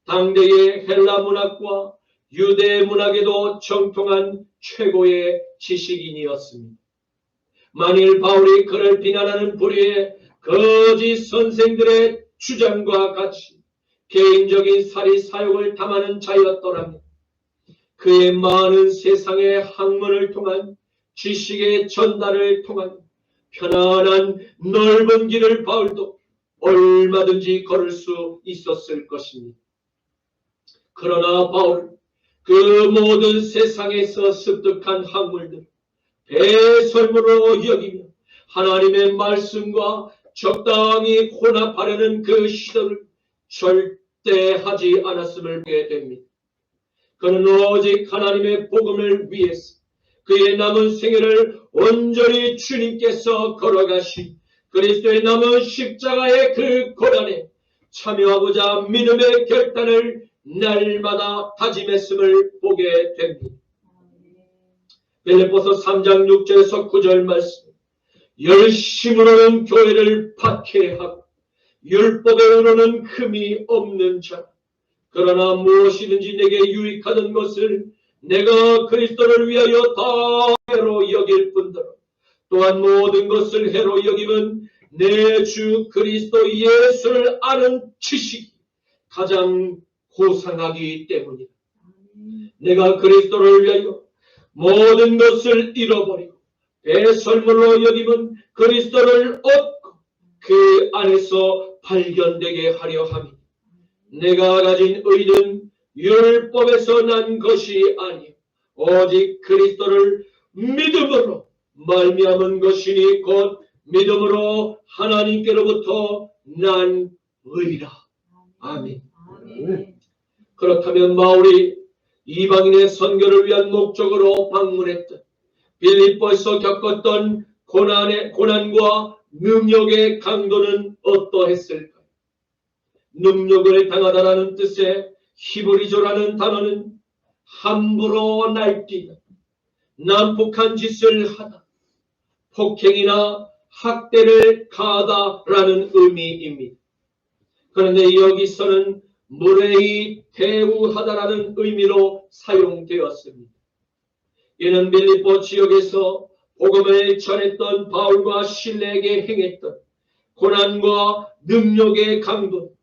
[SPEAKER 1] 당대의 헬라 문학과 유대 문학에도 정통한 최고의 지식인이었습니다. 만일 바울이 그를 비난하는 부류의 거짓 선생들의 주장과 같이 개인적인 사리 사욕을 담하는 자였더라면 그의 많은 세상의 학문을 통한 지식의 전달을 통한 편안한 넓은 길을 바울도 얼마든지 걸을 수 있었을 것입니다. 그러나 바울은 그 모든 세상에서 습득한 학문들 배설물로 여기며 하나님의 말씀과 적당히 혼합하려는 그 시도를 절대 하지 않았음을 보게 됩니다. 그는 오직 하나님의 복음을 위해서 그의 남은 생애를 온전히 주님께서 걸어가신 그리스도의 남은 십자가의 그 고난에 참여하고자 믿음의 결단을 날마다 다짐했음을 보게 됩니다. 빌립보서 3장 6절에서 9절 말씀, 열심으로는 교회를 박해하고 율법으로는 흠이 없는 자, 그러나 무엇이든지 내게 유익하던 것을 내가 그리스도를 위하여 다 해로 여길 뿐더러 또한 모든 것을 해로 여김은 내 주 그리스도 예수를 아는 지식이 가장 고상하기 때문이다. 내가 그리스도를 위하여 모든 것을 잃어버리고 배설물로 여김은 그리스도를 얻고 그 안에서 발견되게 하려 함이니 내가 가진 의는 율법에서 난 것이 아니요 오직 그리스도를 믿음으로 말미암은 것이니 곧 믿음으로 하나님께로부터 난 의라. 아멘. 그렇다면 바울이 이방인의 선교를 위한 목적으로 방문했던 빌립보에서 겪었던 고난과 능력의 강도는 어떠했을까요? 능력을 당하다라는 뜻의 히브리조라는 단어는 함부로 날뛰다, 난폭한 짓을 하다, 폭행이나 학대를 가하다라는 의미입니다. 그런데 여기서는 무례히 대우하다라는 의미로 사용되었습니다. 이는 빌립보 지역에서 복음을 전했던 바울과 실레에게 행했던 고난과 능력의 강도,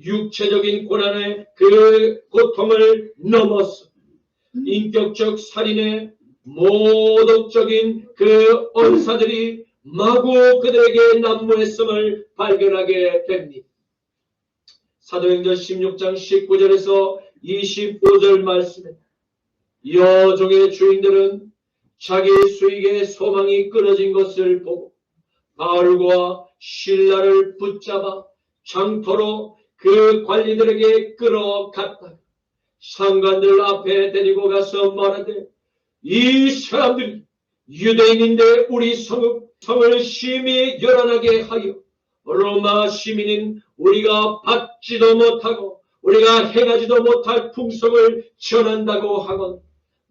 [SPEAKER 1] 육체적인 고난의 그 고통을 넘어서 인격적 살인의 모독적인 그 언사들이 마구 그들에게 난무했음을 발견하게 됩니다. 사도행전 16장 19절에서 25절 말씀에 여종의 주인들은 자기 수익의 소망이 끊어진 것을 보고 바울과 실라를 붙잡아 장터로 그 관리들에게 끌어갔다. 상관들 앞에 데리고 가서 말하되 이 사람들이 유대인인데 우리 성을 심히 열안하게 하여 로마 시민인 우리가 받지도 못하고 우리가 행하지도 못할 풍속을 전한다고 하건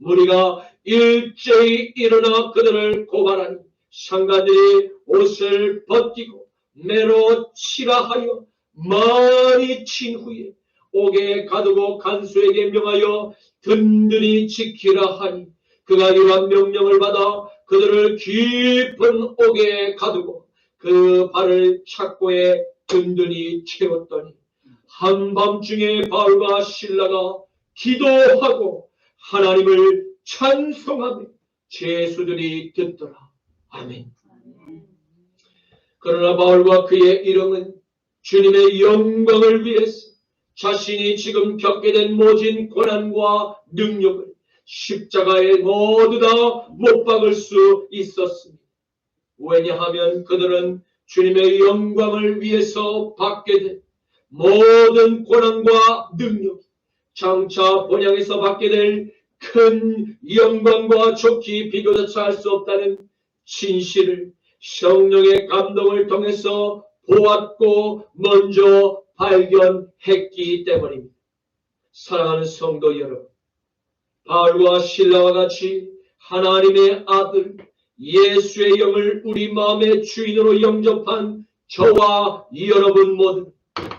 [SPEAKER 1] 우리가 일제히 일어나 그들을 고발하니 상관들이 옷을 벗기고 매로 치라 하여 많이 친 후에 옥에 가두고 간수에게 명하여 든든히 지키라 하니 그가 이러한 명령을 받아 그들을 깊은 옥에 가두고 그 발을 착고에 든든히 채웠더니 한밤중에 바울과 실라가 기도하고 하나님을 찬송하며 제수들이 듣더라. 아멘. 그러나 바울과 그의 이름은 주님의 영광을 위해서 자신이 지금 겪게 된 모진 고난과 능력을 십자가에 모두 다 못 박을 수 있었습니다. 왜냐하면 그들은 주님의 영광을 위해서 받게 된 모든 고난과 능력, 장차 본향에서 받게 될 큰 영광과 좋기 비교조차 할 수 없다는 진실을 성령의 감동을 통해서 보았고 먼저 발견했기 때문입니다. 사랑하는 성도 여러분, 바울과 실라와 같이 하나님의 아들 예수의 영을 우리 마음의 주인으로 영접한 저와 여러분 모두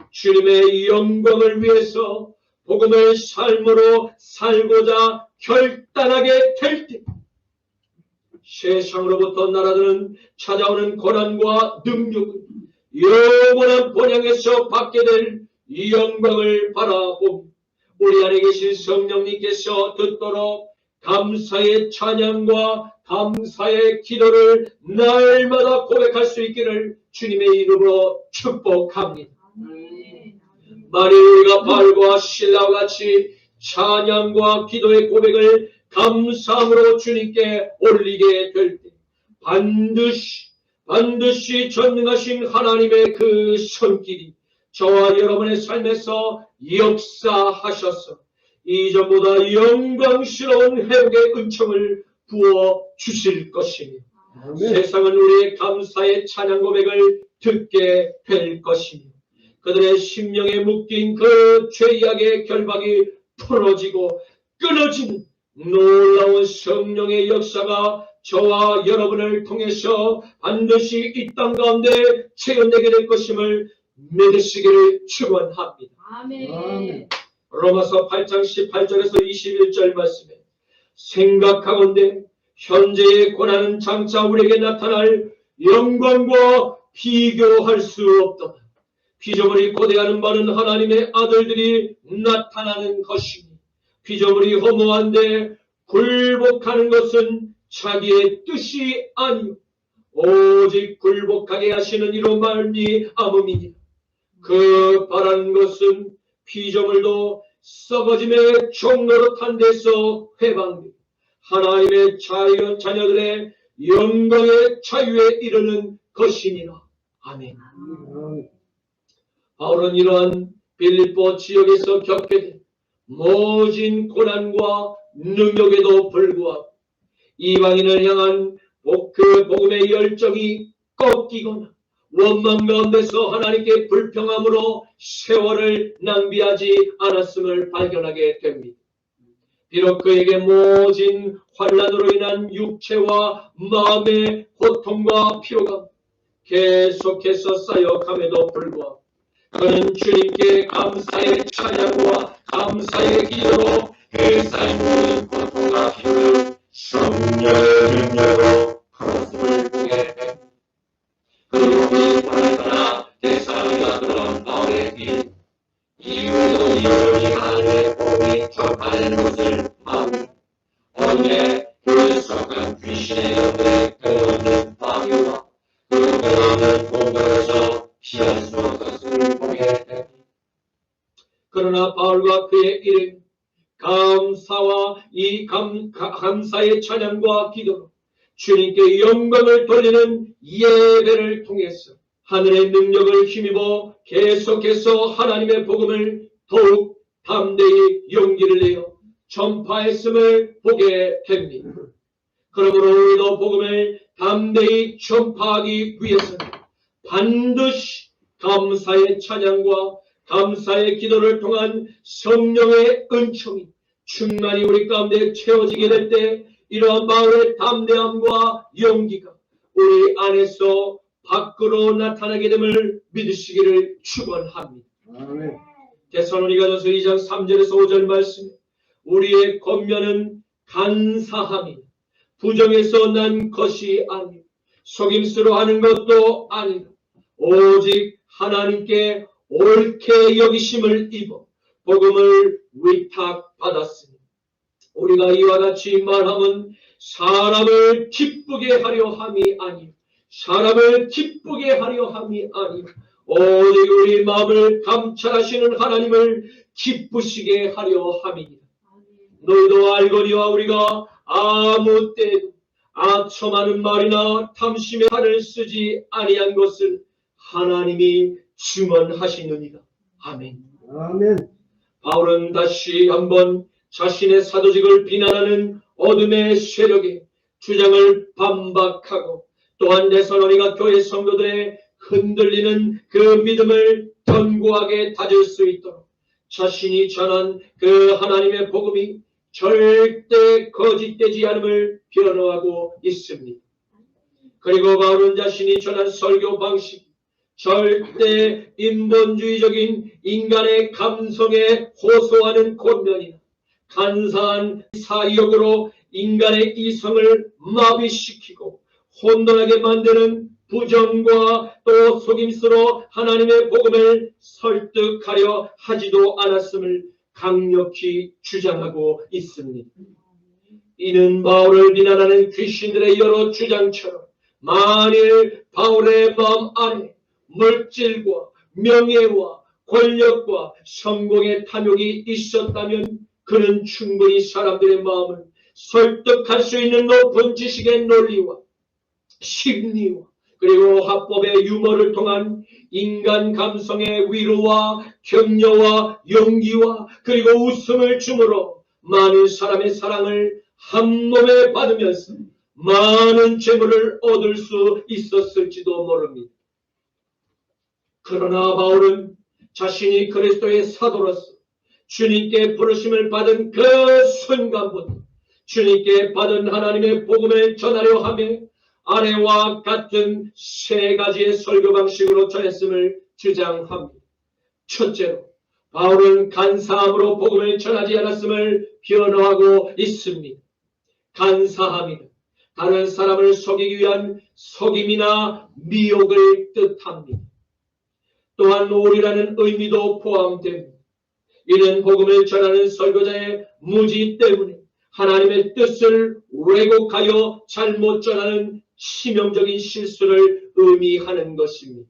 [SPEAKER 1] 주님의 영광을 위해서 복음의 삶으로 살고자 결단하게 될 때 세상으로부터 날아드는 찾아오는 고난과 능력을 영원한 본향에서 받게 될 이 영광을 바라보며 우리 안에 계신 성령님께서 듣도록 감사의 찬양과 감사의 기도를 날마다 고백할 수 있기를 주님의 이름으로 축복합니다. 만일 우리가 바울과 실라와 같이 찬양과 기도의 고백을 감사함으로 주님께 올리게 될 때 반드시 전능하신 하나님의 그 손길이 저와 여러분의 삶에서 역사하셔서 이전보다 영광스러운 회복의 은총을 부어 주실 것입니다. 세상은 우리의 감사의 찬양 고백을 듣게 될 것입니다. 그들의 심령에 묶인 그 죄악의 결박이 풀어지고 끊어지는 놀라운 성령의 역사가 저와 여러분을 통해서 반드시 이 땅 가운데 체험되게 될 것임을 믿으시기를 축원합니다.
[SPEAKER 2] 아멘.
[SPEAKER 1] 로마서 8장 18절에서 21절 말씀에 생각하건대 현재의 고난은 장차 우리에게 나타날 영광과 비교할 수 없다. 피조물이 고대하는 바는 하나님의 아들들이 나타나는 것이니 피조물이 허무한데 굴복하는 것은 자기의 뜻이 아니요 오직 굴복하게 하시는 이로 말미암음이니 그 바라는 것은 피조물도 썩어짐의 종노릇한 데서 해방되고 하나님의 자녀들의 영광의 자유에 이르는 것이니라. 아멘. 바울은 이러한 빌립보 지역에서 겪게 된 모진 고난과 능력에도 불구하고 이방인을 향한 그 복음의 열정이 꺾이거나 원망 가운데서 하나님께 불평함으로 세월을 낭비하지 않았음을 발견하게 됩니다. 비록 그에게 모진 환난으로 인한 육체와 마음의 고통과 피로감 계속해서 쌓여감에도 불구하고 그는 주님께 감사의 찬양과 감사의 기도로 그 쌓인 모든 고통과 피로를 성령의 능력으로 풀었음을 보게 됩니다. 그리고 이 고난이나 대사가 그런 바울의 길 이후에도 여전히 하나님의 복음이 전파되는 것을 막으며 오늘 그 속한 귀신의 영들의 끊어없는 방해와 그 끊어없는 공격에서 피할 수 없었음을 보게 됩니다. 그러나 바울과 그의 일은 감사와 이 감사의 찬양과 기도로 주님께 영광을 돌리는 예배를 통해서 하늘의 능력을 힘입어 계속해서 하나님의 복음을 더욱 담대히 용기를 내어 전파했음을 보게 됩니다. 그러므로 우리도 복음을 담대히 전파하기 위해서는 반드시 감사의 찬양과 감사의 기도를 통한 성령의 은총이 충만히 우리 가운데 채워지게 될 때 이러한 바울의 담대함과 용기가 우리 안에서 밖으로 나타나게 됨을 믿으시기를 축원합니다. 데살로니가전서 2장 3절에서 5절 말씀 우리의 권면은 간사함이 부정에서 난 것이 아니요 속임수로 하는 것도 아니요 오직 하나님께 옳게 여기심을 입어 복음을 위탁받았으니 우리가 이와 같이 말함은 사람을 기쁘게 하려 함이 아니요 사람을 기쁘게 하려 함이 아니요 오직 우리 마음을 감찰하시는 하나님을 기쁘시게 하려 함이니라. 너희도 알거니와 우리가 아무 때에도 아첨하는 말이나 탐심의 말을 쓰지 아니한 것을 하나님이 증언하시느니라. 아멘.
[SPEAKER 3] 아멘.
[SPEAKER 1] 바울은 다시 한번 자신의 사도직을 비난하는 어둠의 세력에 주장을 반박하고 또한 데살로니가 교회 성도들의 흔들리는 그 믿음을 견고하게 다질 수 있도록 자신이 전한 그 하나님의 복음이 절대 거짓되지 않음을 변호하고 있습니다. 그리고 바울은 자신이 전한 설교 방식 절대 인본주의적인 인간의 감성에 호소하는 권면이나 간사한 사역으로 인간의 이성을 마비시키고 혼돈하게 만드는 부정과 또 속임수로 하나님의 복음을 설득하려 하지도 않았음을 강력히 주장하고 있습니다. 이는 바울을 비난하는 귀신들의 여러 주장처럼 만일 바울의 마음 안에 물질과 명예와 권력과 성공의 탐욕이 있었다면 그는 충분히 사람들의 마음을 설득할 수 있는 높은 지식의 논리와 심리와 그리고 합법의 유머를 통한 인간 감성의 위로와 격려와 용기와 그리고 웃음을 주므로 많은 사람의 사랑을 한 몸에 받으면서 많은 재물을 얻을 수 있었을지도 모릅니다. 그러나 바울은 자신이 그리스도의 사도로서 주님께 부르심을 받은 그 순간부터 주님께 받은 하나님의 복음을 전하려 하며 아래와 같은 세 가지의 설교 방식으로 전했음을 주장합니다. 첫째로 바울은 간사함으로 복음을 전하지 않았음을 변호하고 있습니다. 간사함이라 다른 사람을 속이기 위한 속임이나 미혹을 뜻합니다. 또한 오리라는 의미도 포함됩니다. 이는 복음을 전하는 설교자의 무지 때문에 하나님의 뜻을 왜곡하여 잘못 전하는 치명적인 실수를 의미하는 것입니다.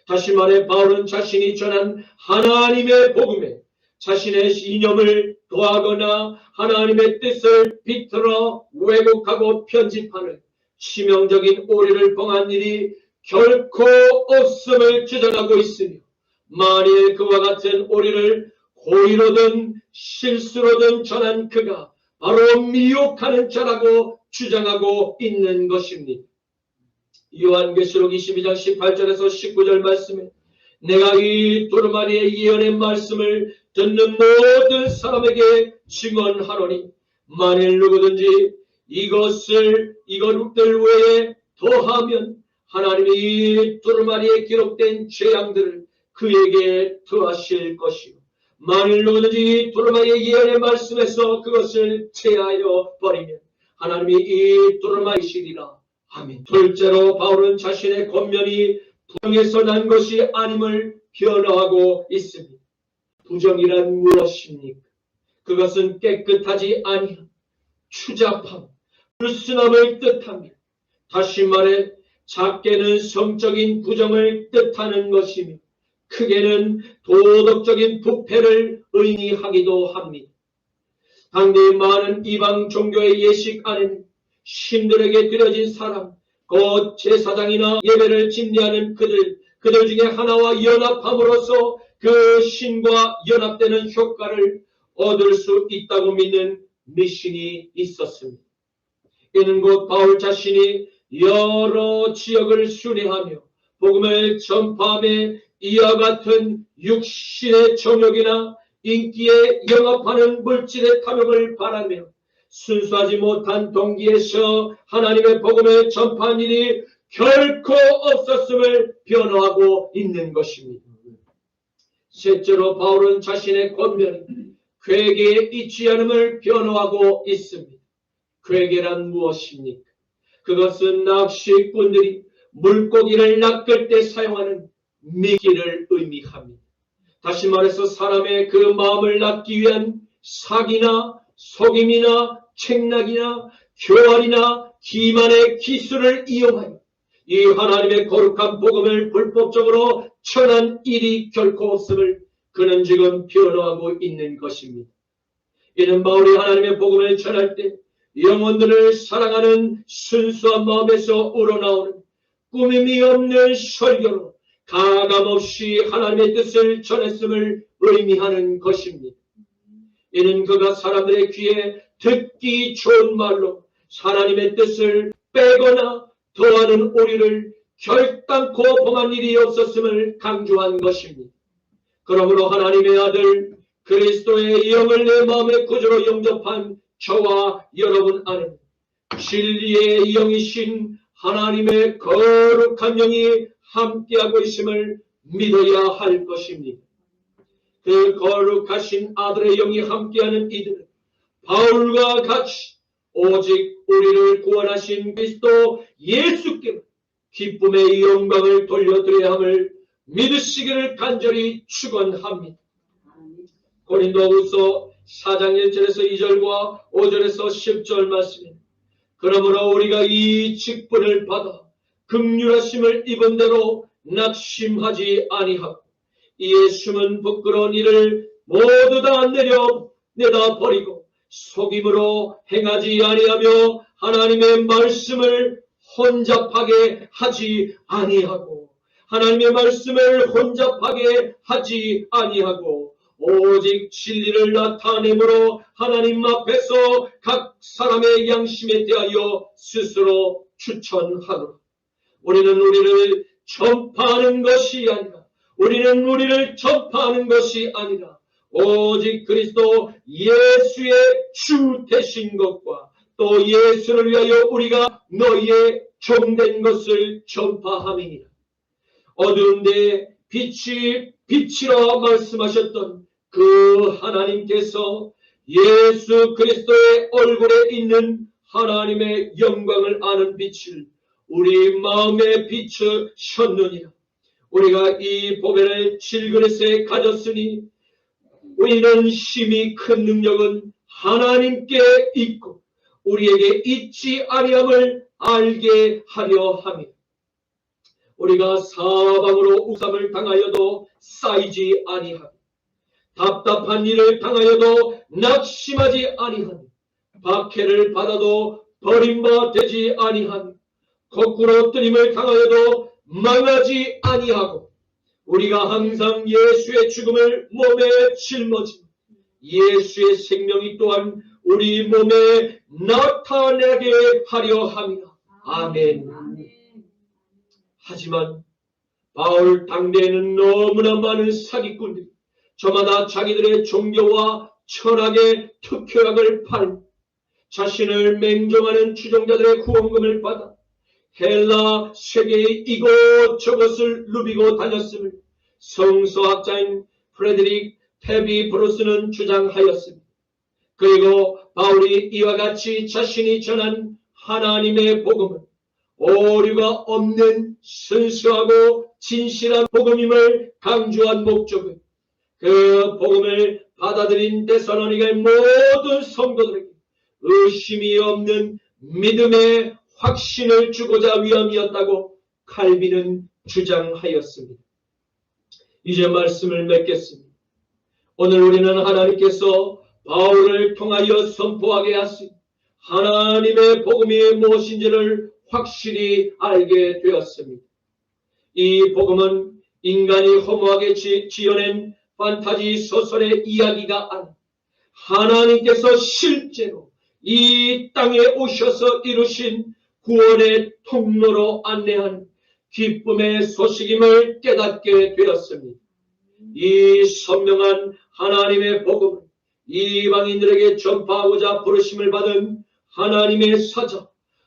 [SPEAKER 1] 다시 말해 바울은 자신이 전한 하나님의 복음에 자신의 이념을 더하거나 하나님의 뜻을 비틀어 왜곡하고 편집하는 치명적인 오리를 범한 일이 결코 없음을 주장하고 있으며 만일 그와 같은 오리를 고의로든 실수로든 전한 그가 바로 미혹하는 자라고 주장하고 있는 것입니다. 요한계시록 22장 18절에서 19절 말씀에 내가 이 두루마리의 예언의 말씀을 듣는 모든 사람에게 증언하노니 만일 누구든지 이것들 외에 더하면 하나님이 이 두루마리에 기록된 재앙들을 그에게 더하실 것이요 만일 누구든지 이 두루마리의 예언의 말씀에서 그것을 제하여 버리면 하나님이 이 두루마리시리라. 아멘. 둘째로 바울은 자신의 권면이 부정에서 난 것이 아님을 변호하고 있습니다. 부정이란 무엇입니까? 그것은 깨끗하지 아니함, 추잡함, 불순함을 뜻합니다. 다시 말해 작게는 성적인 부정을 뜻하는 것이며 크게는 도덕적인 부패를 의미하기도 합니다. 당대의 많은 이방 종교의 예식 안에는 신들에게 드려진 사람, 곧 제사장이나 예배를 집례하는 그들 중에 하나와 연합함으로써 그 신과 연합되는 효과를 얻을 수 있다고 믿는 미신이 있었습니다. 이는 곧 바울 자신이 여러 지역을 순회하며 복음을 전파함에 이와 같은 육신의 정욕이나 인기에 영합하는 물질의 탐욕을 바라며 순수하지 못한 동기에서 하나님의 복음을 전파한 일이 결코 없었음을 변호하고 있는 것입니다. 셋째로 바울은 자신의 권면이 괴계에 있지 않음을 변호하고 있습니다. 괴계란 무엇입니까? 그것은 낚시꾼들이 물고기를 낚을 때 사용하는 미끼를 의미합니다. 다시 말해서 사람의 그 마음을 낚기 위한 사기나 속임이나 책락이나 교활이나 기만의 기술을 이용하여 이 하나님의 거룩한 복음을 불법적으로 전한 일이 결코 없음을 그는 지금 변호하고 있는 것입니다. 이는 바울이 하나님의 복음을 전할 때 영혼들을 사랑하는 순수한 마음에서 우러나오는 꾸밈이 없는 설교로 가감없이 하나님의 뜻을 전했음을 의미하는 것입니다. 이는 그가 사람들의 귀에 듣기 좋은 말로 하나님의 뜻을 빼거나 더하는 오리를 결단코 범한 일이 없었음을 강조한 것입니다. 그러므로 하나님의 아들 그리스도의 영을 내 마음의 구주로 영접한 저와 여러분 안에 진리의 영이신 하나님의 거룩한 영이 함께하고 있음을 믿어야 할 것입니다. 그 거룩하신 아들의 영이 함께하는 이들은 바울과 같이 오직 우리를 구원하신 그리스도 예수께 기쁨의 영광을 돌려드려야 함을 믿으시기를 간절히 축원합니다. 고린도후서 4장 1절에서 2절과 5절에서 10절 말씀입니다. 그러므로 우리가 이 직분을 받아 긍휼하심을 입은 대로 낙심하지 아니하고 이에 숨은 부끄러운 일을 모두 다 내다 버리고 속임으로 행하지 아니하며 하나님의 말씀을 혼잡하게 하지 아니하고 오직 진리를 나타내므로 하나님 앞에서 각 사람의 양심에 대하여 스스로 추천하노라. 우리는 우리를 전파하는 것이 아니라 오직 그리스도 예수의 주 되신 것과 또 예수를 위하여 우리가 너희의 종된 것을 전파함이니라. 어두운데 빛이라 말씀하셨던 그 하나님께서 예수 그리스도의 얼굴에 있는 하나님의 영광을 아는 빛을 우리 마음에 비추셨느니라. 우리가 이 보배를 질그릇에 가졌으니 우리는 힘이 큰 능력은 하나님께 있고 우리에게 있지 아니함을 알게 하려 함이라. 우리가 사방으로 우삼을 당하여도 쌓이지 아니하며 답답한 일을 당하여도 낙심하지 아니하며 박해를 받아도 버림바 되지 아니하며 거꾸로 뜨림을 당하여도 망하지 아니하고 우리가 항상 예수의 죽음을 몸에 짊어지고 예수의 생명이 또한 우리 몸에 나타나게 하려 함이라. 아멘. 하지만 바울 당대에는 너무나 많은 사기꾼들이 저마다 자기들의 종교와 철학의 특효약을 팔고 자신을 맹종하는 추종자들의 후원금을 받아 헬라 세계의 이것저것을 누비고 다녔음을 성서학자인 프레드릭 페비 브루스는 주장하였습니다. 그리고 바울이 이와 같이 자신이 전한 하나님의 복음은 오류가 없는 순수하고 진실한 복음임을 강조한 목적은 그 복음을 받아들인 데살로니가의 모든 성도들에게 의심이 없는 믿음의 확신을 주고자 위함이었다고 칼빈은 주장하였습니다. 이제 말씀을 맺겠습니다. 오늘 우리는 하나님께서 바울을 통하여 선포하게 하신 하나님의 복음이 무엇인지를 확실히 알게 되었습니다. 이 복음은 인간이 허무하게 지어낸 판타지 소설의 이야기가 아닌 하나님께서 실제로 이 땅에 오셔서 이루신 구원의 통로로 안내한 기쁨의 소식임을 깨닫게 되었습니다. 이 선명한 하나님의 복음을 이방인들에게 전파하고자 부르심을 받은 하나님의 사자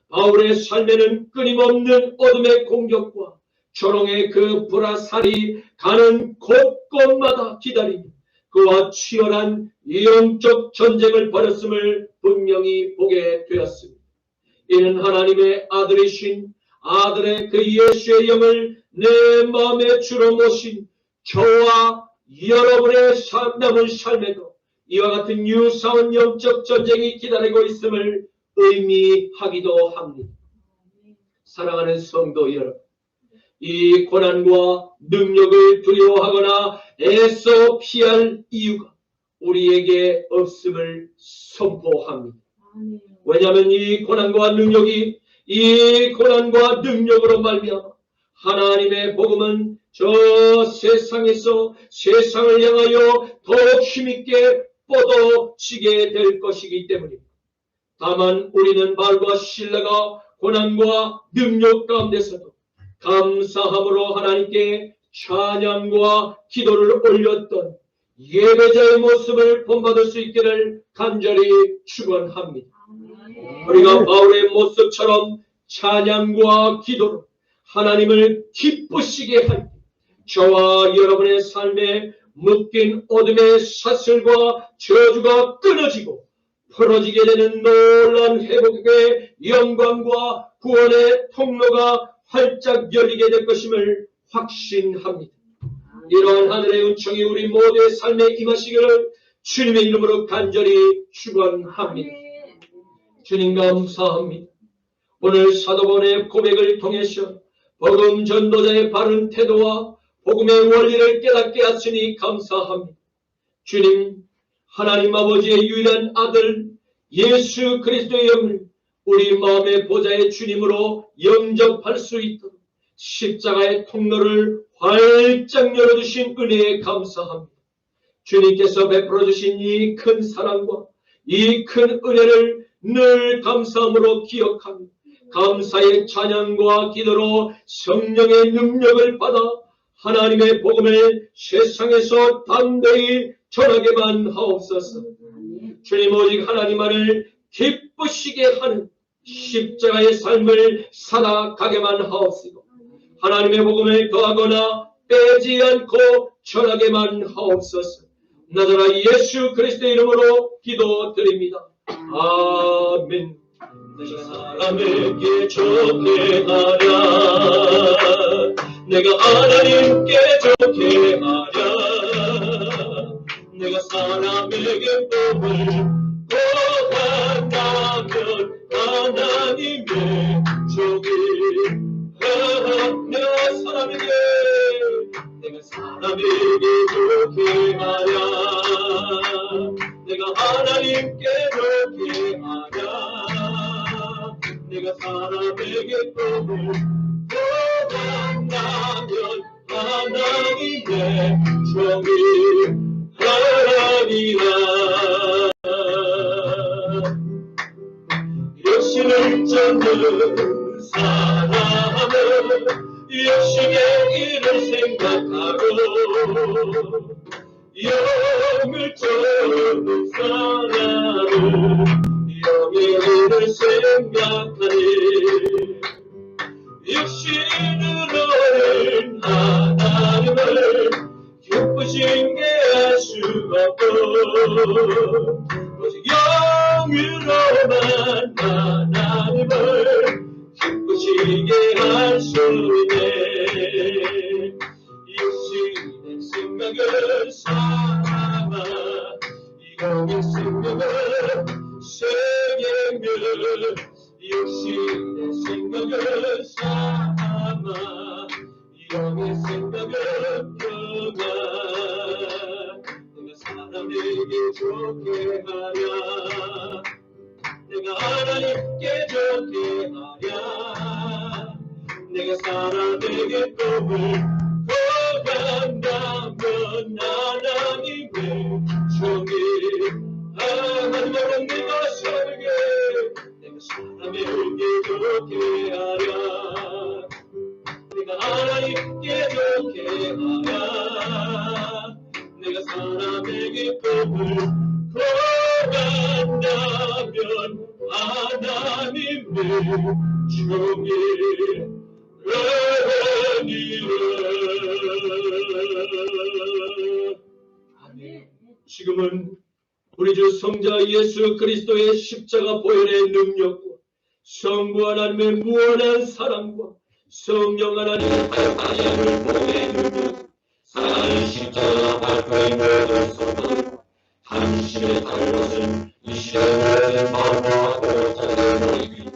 [SPEAKER 1] 바울의 삶에는 끊임없는 어둠의 공격과 조롱의 그 불화살이 가는 곳곳마다 기다리며 그와 치열한 영적 전쟁을 벌였음을 분명히 보게 되었습니다. 이는 하나님의 아들이신 아들의 그 예수의 영을 내 마음에 주로 모신 저와 여러분의 남은 삶에도 이와 같은 유사한 영적 전쟁이 기다리고 있음을 의미하기도 합니다. 사랑하는 성도 여러분, 이 고난과 능력을 두려워하거나 애써 피할 이유가 우리에게 없음을 선포합니다. 왜냐하면 이 고난과 능력으로 말미암아 하나님의 복음은 저 세상에서 세상을 향하여 더욱 힘있게 뻗어지게 될 것이기 때문입니다. 다만 우리는 바울과 실라가 고난과 능력 가운데서도 감사함으로 하나님께 찬양과 기도를 올렸던 예배자의 모습을 본받을 수 있기를 간절히 축원합니다. 우리가 바울의 모습처럼 찬양과 기도로 하나님을 기쁘시게 할 때 저와 여러분의 삶에 묶인 어둠의 사슬과 저주가 끊어지고 풀어지게 되는 놀라운 회복의 영광과 구원의 통로가 활짝 열리게 될 것임을 확신합니다. 이러한 하늘의 은총이 우리 모두의 삶에 임하시기를 주님의 이름으로 간절히 축원합니다. 주님 감사합니다. 오늘 사도본의 고백을 통해서 복음 전도자의 바른 태도와 복음의 원리를 깨닫게 하시니 감사합니다. 주님, 하나님 아버지의 유일한 아들 예수 그리스도의 영을 우리 마음의 보좌의 주님으로 영접할 수 있도록 십자가의 통로를 활짝 열어주신 은혜에 감사합니다. 주님께서 베풀어 주신 이 큰 사랑과 이 큰 은혜를 늘 감사함으로 기억하며 감사의 찬양과 기도로 성령의 능력을 받아 하나님의 복음을 세상에서 담대히 전하게만 하옵소서. 주님, 오직 하나님만을 기쁘시게 하는 십자가의 삶을 살아가게만 하옵시고 하나님의 복음을 더하거나 빼지 않고 전하게만 하옵소서. 나자라 예수 그리스도의 이름으로 기도드립니다. 아멘. 내가 사람에게 좋게 하랴. 내가 하나님께 좋게 하랴. 내가 사람에게 복을 구한다면 하나님의 종이 내가 사람에게 좋게 하랴. 내가 하나님께 좋게 하랴. 내가 사람에게 복을 구한다면 하나님의 종이 하리라. 역시는 쫓는 사람은 역시의 일을 생각하고 영을 쫓는 사람은 영의 일을 생각하니 육신으로는 하나님을 기쁘시게 할 수가 없고 오직 영으로만 하나님을 기쁘시게 할 수 있네. 육신의 생각을 삼아 영의 생각을 새기며 육신의 생각을 삼아 영의 생각을 펴가 내가 사람에게 좋게 하랴. 내가 하나님께 좋게 하랴. 내가 사람에게 복을 구한다면 하나님의 종이 하나님을 내가 사람에게 좋게 하랴. 내가 하나님께 좋게 하랴. 내가 사람에게 복을 구한다면 하나님의 종이 아멘. 지금은 우리 주 성자 예수 그리스도의 십자가 보혈의 능력과 성부 하나님의 무한한 사랑과 성령 하나님의 하나님을 몸의 능력 사랑의 십자가 발표의 모든 소망 당신의 다른 것은 이 시대의 마음과 고통을 너희